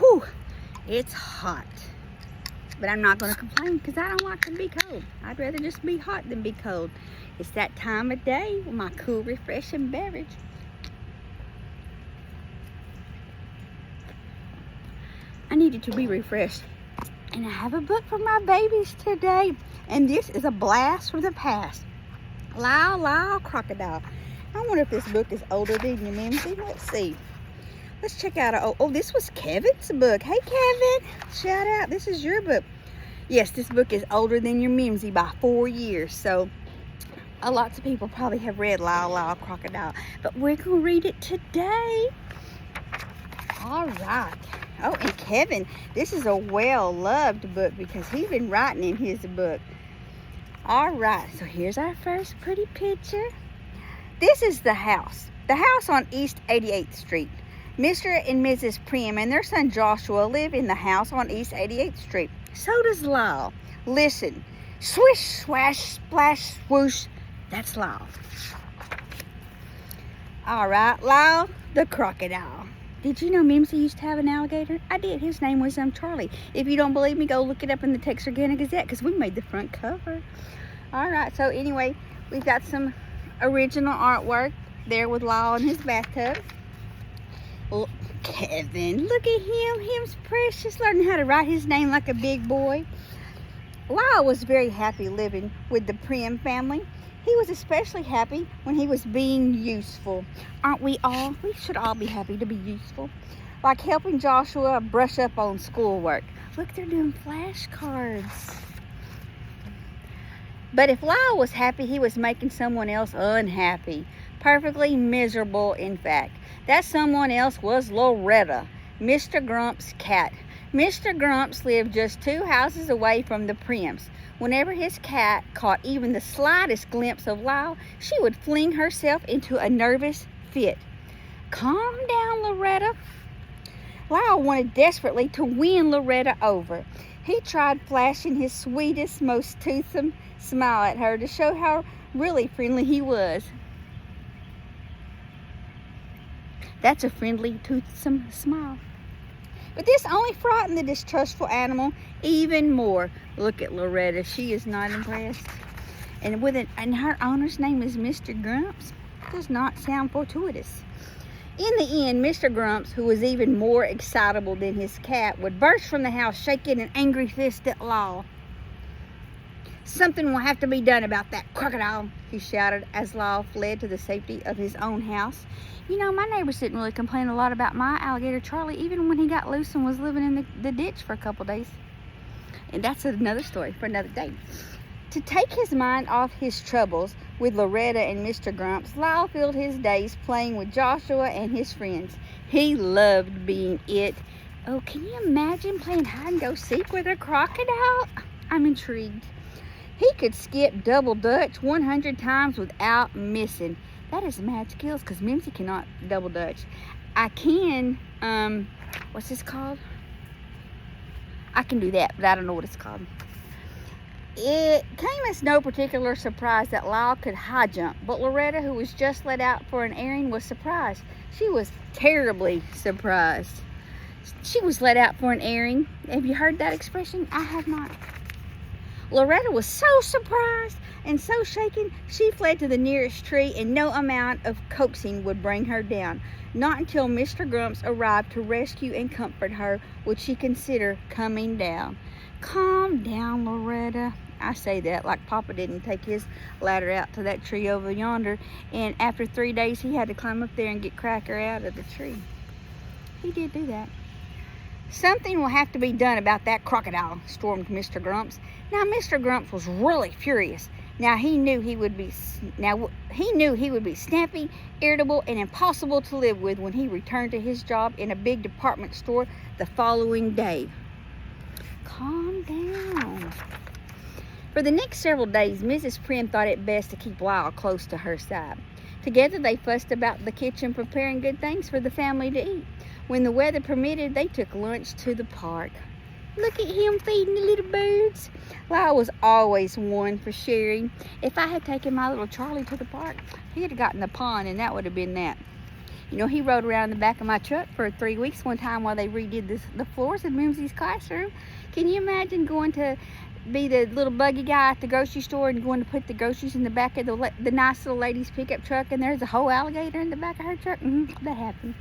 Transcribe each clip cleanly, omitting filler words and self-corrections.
Whew, it's hot. But I'm not going to complain because I don't like to be cold. I'd rather just be hot than be cold. It's that time of day with my cool, refreshing beverage. I needed to be refreshed. And I have a book for my babies today. And this is a blast from the past. LYLE, Crocodile. I wonder if this book is older than you, Mimzie. Let's see. Let's check out. Oh, this was Kevin's book. Hey, Kevin. Shout out. This is your book. Yes, this book is older than your Mimzie by 4 years. So, lots of people probably have read LYLE, Crocodile. But we're going to read it today. All right. Oh, and Kevin, this is a well-loved book because he's been writing in his book. All right. So, here's our first pretty picture. This is the house. The house on East 88th Street. Mr. and Mrs. Prim and their son Joshua live in the house on East 88th Street. So does LYLE. Listen. Swish, swash, splash, swoosh. That's LYLE. All right, LYLE, the crocodile. Did you know Mimzie used to have an alligator? I did. His name was Charlie. If you don't believe me, go look it up in the Texarkana Gazette because we made the front cover. All right, so anyway, we've got some original artwork there with LYLE in his bathtub. Kevin, look at him. Him's precious, learning how to write his name like a big boy. LYLE was very happy living with the Prim family. He was especially happy when he was being useful. Aren't we all? We should all be happy to be useful. Like helping Joshua brush up on schoolwork. Look, they're doing flashcards. But if LYLE was happy, he was making someone else unhappy. Perfectly miserable, in fact. That someone else was Loretta, Mr. Grump's cat. Mr. Grumps lived just 2 houses away from the Prims. Whenever his cat caught even the slightest glimpse of LYLE, she would fling herself into a nervous fit. Calm down, Loretta. LYLE wanted desperately to win Loretta over. He tried flashing his sweetest, most toothsome smile at her to show how really friendly he was. That's a friendly, toothsome smile. But this only frightened the distrustful animal even more. Look at Loretta. She is not impressed. And her owner's name is Mr. Grumps. Does not sound fortuitous. In the end, Mr. Grumps, who was even more excitable than his cat, would burst from the house shaking an angry fist at LYLE. Something will have to be done about that crocodile, he shouted as LYLE fled to the safety of his own house. You know, my neighbors didn't really complain a lot about my alligator Charlie, even when he got loose and was living in the ditch for a couple days. And that's another story for another day. To take his mind off his troubles with Loretta and Mr. Grumps, LYLE filled his days playing with Joshua and his friends. He loved being it. Oh, can you imagine playing hide-and-go-seek with a crocodile? I'm intrigued. He could skip double dutch 100 times without missing. That is mad skills because Mimzie cannot double dutch. I can, what's this called? I can do that, but I don't know what it's called. It came as no particular surprise that LYLE could high jump, but Loretta, who was just let out for an airing, was surprised. She was terribly surprised. She was let out for an airing. Have you heard that expression? I have not. Loretta was so surprised and so shaken, she fled to the nearest tree, and no amount of coaxing would bring her down. Not until Mr. Grumps arrived to rescue and comfort her would she consider coming down. Calm down, Loretta. I say that like Papa didn't take his ladder out to that tree over yonder, and after 3 days he had to climb up there and get Cracker out of the tree. He did do that. Something will have to be done about that crocodile, stormed Mr. Grumps. Now Mr. Grumps was really furious. Now he knew he would be snappy, irritable, and impossible to live with when he returned to his job in a big department store the following day. Calm down. For the next several days, Mrs. Prim thought it best to keep LYLE close to her side. Together they fussed about the kitchen, preparing good things for the family to eat. When the weather permitted, they took lunch to the park. Look at him feeding the little birds. LYLE was always one for sharing. If I had taken my little Charlie to the park, he'd have gotten the pond, and that would have been that. You know, he rode around in the back of my truck for 3 weeks one time while they redid the floors in Mimzie's classroom. Can you imagine going to be the little buggy guy at the grocery store and going to put the groceries in the back of the nice little lady's pickup truck, and there's a whole alligator in the back of her truck? That happened.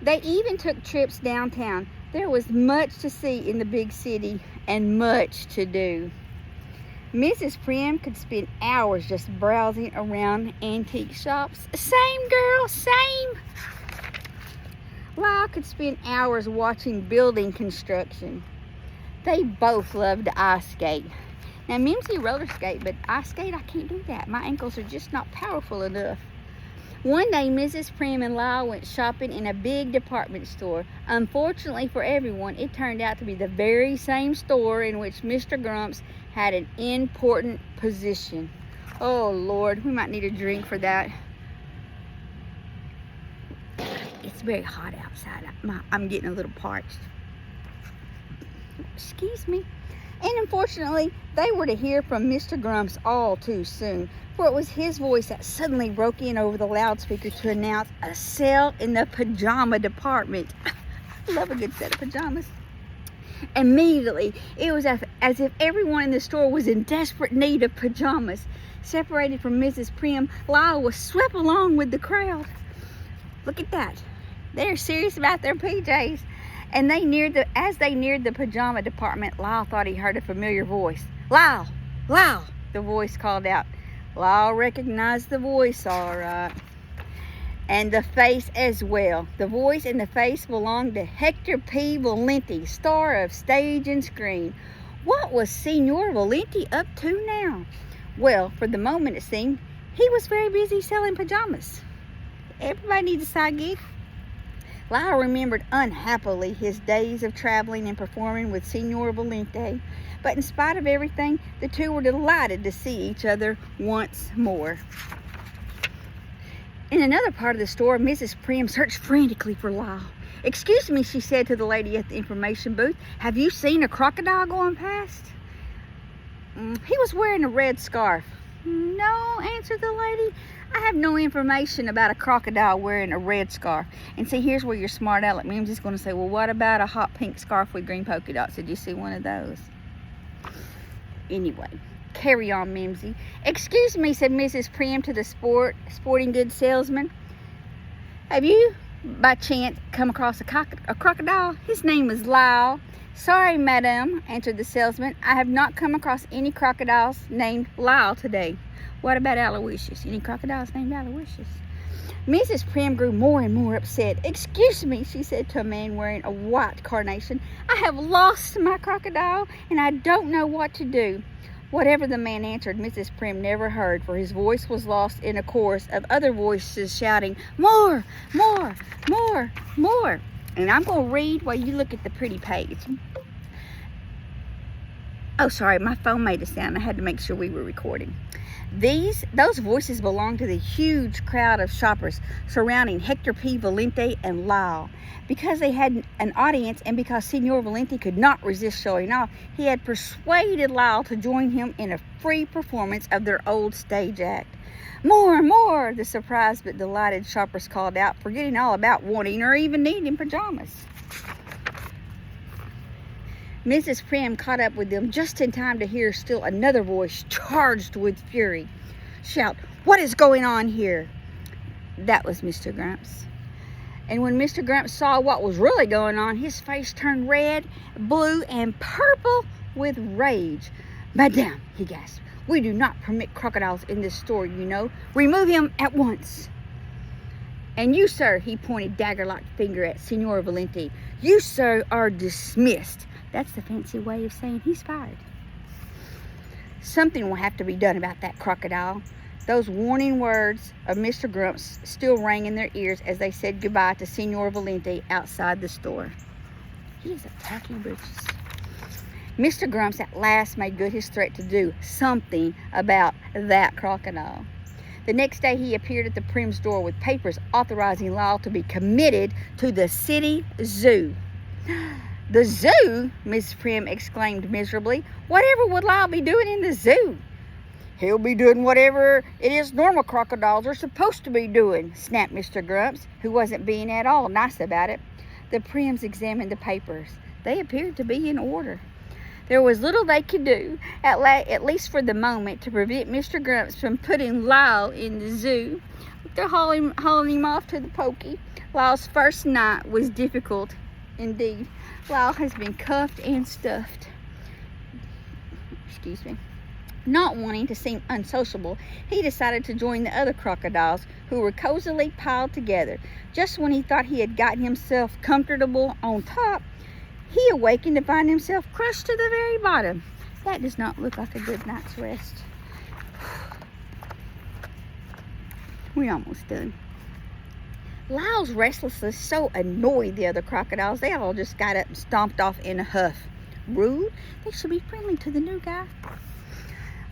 They even took trips downtown. There was much to see in the big city and much to do. Mrs. Prim could spend hours just browsing around antique shops. Same, girl, same. Lyle could spend hours watching building construction. They both loved to ice skate. Now, Mimzie roller skate, but ice skate, I can't do that. My ankles are just not powerful enough. One day, Mrs. Prim and Lyle went shopping in a big department store. Unfortunately for everyone, it turned out to be the very same store in which Mr. Grumps had an important position. Oh, Lord, we might need a drink for that. It's very hot outside. I'm getting a little parched. Excuse me. And unfortunately, they were to hear from Mr. Grumps all too soon, for it was his voice that suddenly broke in over the loudspeaker to announce a sale in the pajama department. I love a good set of pajamas. Immediately, it was as if everyone in the store was in desperate need of pajamas. Separated from Mrs. Prim, Lyle was swept along with the crowd. Look at that. They're serious about their PJs. And as they neared the pajama department, Lyle thought he heard a familiar voice. "Lyle! Lyle!" the voice called out. Lyle recognized the voice all right. And the face as well. The voice and the face belonged to Hector P. Valenti, star of stage and screen. What was Signor Valenti up to now? Well, for the moment it seemed, he was very busy selling pajamas. Everybody needs a side gig. Lyle remembered unhappily his days of traveling and performing with Signor Valenti, but in spite of everything, the two were delighted to see each other once more. In another part of the store, Mrs. Prim searched frantically for Lyle. "Excuse me," she said to the lady at the information booth, "have you seen a crocodile going past?" "He was wearing a red scarf." "No," answered the lady. "I have no information about a crocodile wearing a red scarf." And see, here's where you're smart aleck. Mimzie's going to say, "Well, what about a hot pink scarf with green polka dots? Did you see one of those?" Anyway, carry on, Mimzie. "Excuse me," said Mrs. Prim to the sporting goods salesman. "Have you, by chance, come across a crocodile? His name is Lyle." "Sorry, madam," answered the salesman. "I have not come across any crocodiles named Lyle today." "What about Aloysius? Any crocodiles named Aloysius?" Mrs. Prim grew more and more upset. "Excuse me," she said to a man wearing a white carnation. "I have lost my crocodile, and I don't know what to do." Whatever the man answered, Mrs. Prim never heard, for his voice was lost in a chorus of other voices shouting, "More, more, more, more." And I'm going to read while you look at the pretty page. Oh, sorry, my phone made a sound. I had to make sure we were recording. Those voices belonged to the huge crowd of shoppers surrounding Hector P. Valenti and Lyle. Because they had an audience and because Signor Valenti could not resist showing off, he had persuaded Lyle to join him in a free performance of their old stage act. "More, more," the surprised but delighted shoppers called out, forgetting all about wanting or even needing pajamas. Mrs. Prim caught up with them just in time to hear still another voice charged with fury shout, "What is going on here?" That was Mr. Grumps. And when Mr. Grumps saw what was really going on, his face turned red, blue, and purple with rage. "Madame," he gasped, "we do not permit crocodiles in this store, you know. Remove him at once." "And you, sir," he pointed dagger-like finger at Signor Valenti, "you, sir, are dismissed." That's the fancy way of saying he's fired. Something will have to be done about that crocodile. Those warning words of Mr. Grumps still rang in their ears as they said goodbye to Signor Valenti outside the store. He is attacking britches. Mr. Grumps at last made good his threat to do something about that crocodile. The next day he appeared at the Prim's door with papers authorizing Lyle to be committed to the city zoo. "The zoo?" Miss Prim exclaimed miserably. "Whatever would Lyle be doing in the zoo?" He'll be doing whatever it is normal crocodiles are supposed to be doing, snapped Mr. Grumps, who wasn't being at all nice about it. The Prims examined the papers. They appeared to be in order. There was little they could do, at least for the moment, to prevent Mr. Grumps from putting Lyle in the zoo. They're hauling him off to the pokey. Lyle's first night was difficult indeed. Lyle has been cuffed and stuffed. Excuse me. Not wanting to seem unsociable, he decided to join the other crocodiles who were cozily piled together. Just when he thought he had gotten himself comfortable on top, he awakened to find himself crushed to the very bottom. That does not look like a good night's rest. We're almost done. Lyle's restlessness so annoyed the other crocodiles, they all just got up and stomped off in a huff. Rude? They should be friendly to the new guy.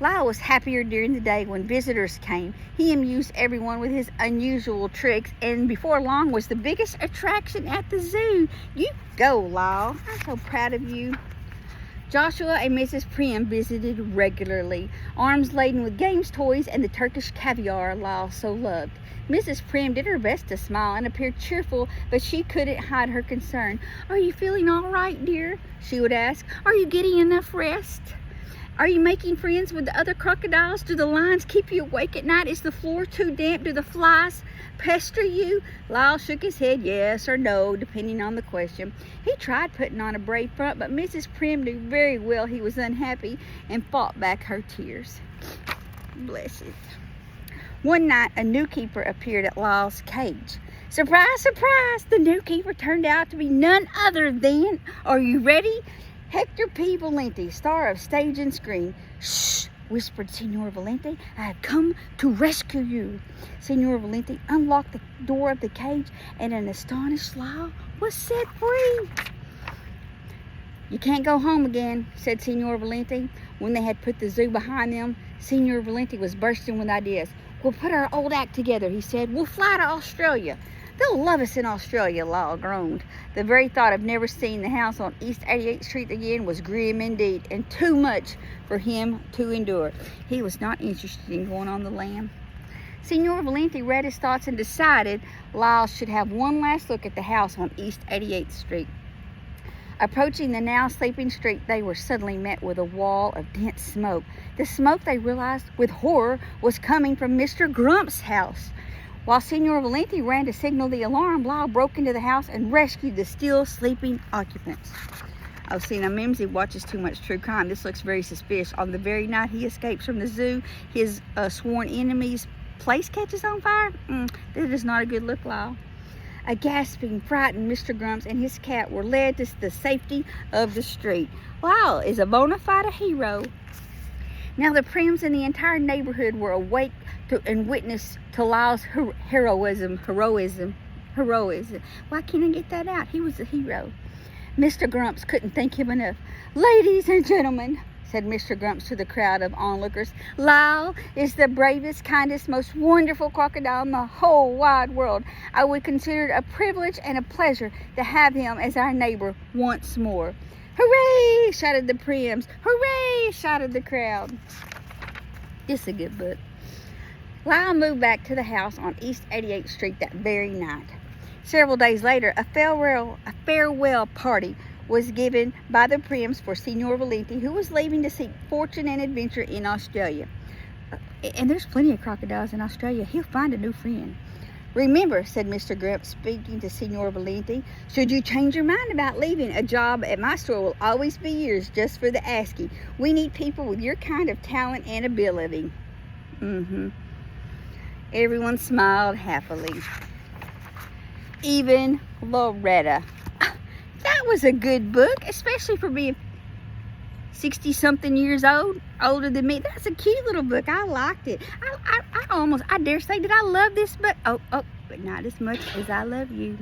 Lyle was happier during the day when visitors came. He amused everyone with his unusual tricks, and before long was the biggest attraction at the zoo. You go, Lyle. I'm so proud of you. Joshua and Mrs. Prim visited regularly, arms laden with games, toys, and the Turkish caviar Lyle so loved. Mrs. Prim did her best to smile and appear cheerful, but she couldn't hide her concern. "Are you feeling all right, dear?" she would ask. "Are you getting enough rest? Are you making friends with the other crocodiles? Do the lions keep you awake at night? Is the floor too damp? Do the flies pester you?" Lyle shook his head yes or no, depending on the question. He tried putting on a brave front, but Mrs. Prim knew very well he was unhappy and fought back her tears. Bless it. One night, a new keeper appeared at Lyle's cage. Surprise, surprise! The new keeper turned out to be none other than, are you ready? Hector P. Valenti, star of stage and screen. "Shh," whispered Signor Valenti. "I have come to rescue you." Signor Valenti unlocked the door of the cage, and an astonished Lyle was set free. "You can't go home again," said Signor Valenti. When they had put the zoo behind them, Signor Valenti was bursting with ideas. "We'll put our old act together," he said. "We'll fly to Australia. They'll love us in Australia," Lyle groaned. The very thought of never seeing the house on East 88th Street again was grim indeed, and too much for him to endure. He was not interested in going on the lam. Signor Valenti read his thoughts and decided Lyle should have one last look at the house on East 88th Street. Approaching the now sleeping street, they were suddenly met with a wall of dense smoke. The smoke, they realized with horror, was coming from Mr. Grump's house. While Signor Valenti ran to signal the alarm, Lyle broke into the house and rescued the still sleeping occupants. Oh, see, now Mimzie watches too much true crime. This looks very suspicious. On the very night he escapes from the zoo, his sworn enemy's place catches on fire? That is not a good look, Lyle. A gasping, frightened Mr. Grumps and his cat were led to the safety of the street. Lyle is a bona fide hero. Now the Prims in the entire neighborhood were awake and witness to Lyle's heroism. Why can't I get that out? He was a hero. Mr. Grumps couldn't thank him enough. "Ladies and gentlemen," said Mr. Grumps to the crowd of onlookers, "Lyle is the bravest, kindest, most wonderful crocodile in the whole wide world. I would consider it a privilege and a pleasure to have him as our neighbor once more." "Hooray!" shouted the Prims. "Hooray!" shouted the crowd. It's a good book. Lyle moved back to the house on East 88th Street that very night. Several days later, a farewell party was given by the Prims for Signor Valenti, who was leaving to seek fortune and adventure in Australia. And there's plenty of crocodiles in Australia. He'll find a new friend. "Remember," said Mr. Grumps, speaking to Signor Valenti, "should you change your mind about leaving, a job at my store will always be yours just for the asking. We need people with your kind of talent and ability." Everyone smiled happily. Even Loretta. That was a good book, especially for being 60-something years old, older than me. That's a cute little book. I liked it. I dare say that I love this book. Oh, but not as much as I love you.